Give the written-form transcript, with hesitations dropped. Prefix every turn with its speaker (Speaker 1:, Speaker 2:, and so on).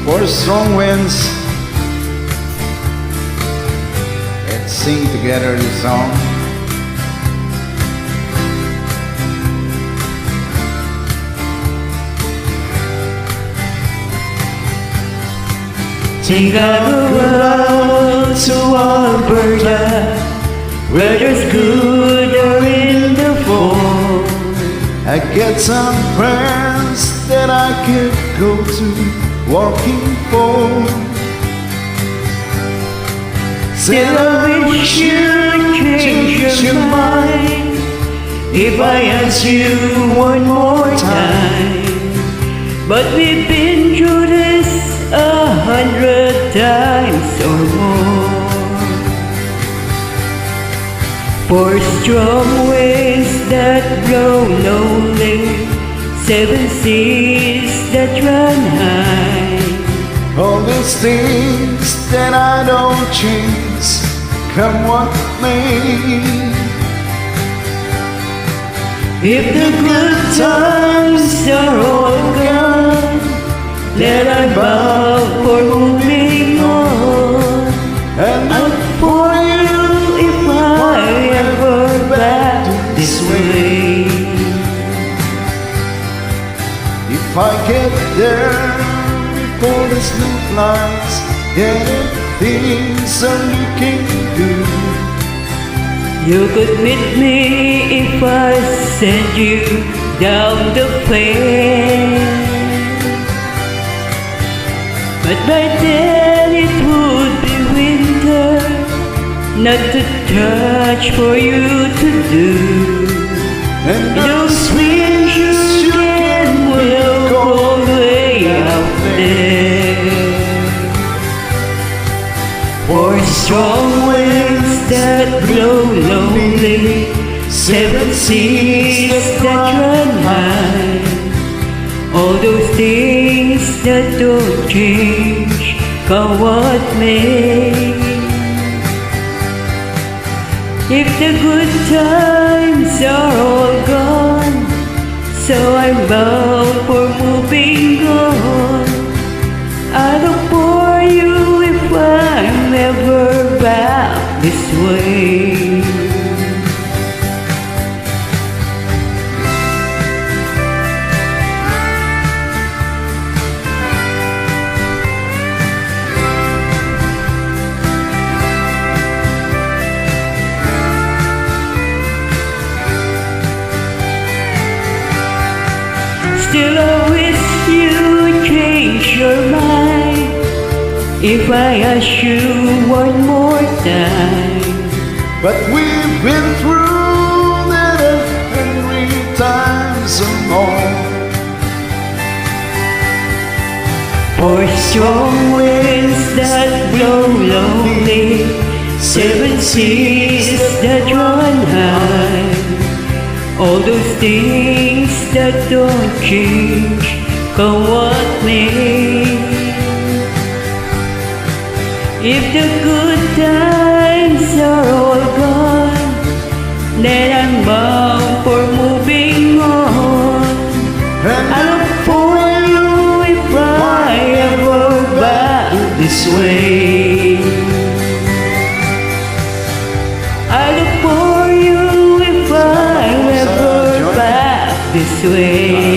Speaker 1: for strong winds. Let's sing together this song.
Speaker 2: Take a road to Alberta, where there's good air in the fall.
Speaker 1: I get some friends that I could go to walking for.
Speaker 2: Still I wish you'd change your mind if I ask you one more time. But we've been through this 100 times or more. For strong winds that blow lonely, 7 seas that run high.
Speaker 1: All these things that I don't change, come what may.
Speaker 2: If the good times are all gone, then I bow for moving on.
Speaker 1: And
Speaker 2: I'll for you if I ever back this way.
Speaker 1: if I get there before the snow flies, yeah, things are looking good.
Speaker 2: You could meet me if I send you down the flame. But by then it would be winter, not a touch for you to do.
Speaker 1: And
Speaker 2: Those winds you can will go way out there. For strong winds that blow lonely, 7 seas that run high. All those things that don't change, come what may. If the good times are all gone, so I'm bound for moving on. I look for you if I'm ever back this way. Still I wish you'd change your mind if I ask you one more time.
Speaker 1: But we've been through that 100 times or more.
Speaker 2: For strong winds that blow lonely, 7 seas that run high. All those things that don't change, come what may. If the good times are all gone, then I'm bound for moving on. I look for you if I ever back this way. I look for you if I ever back this way.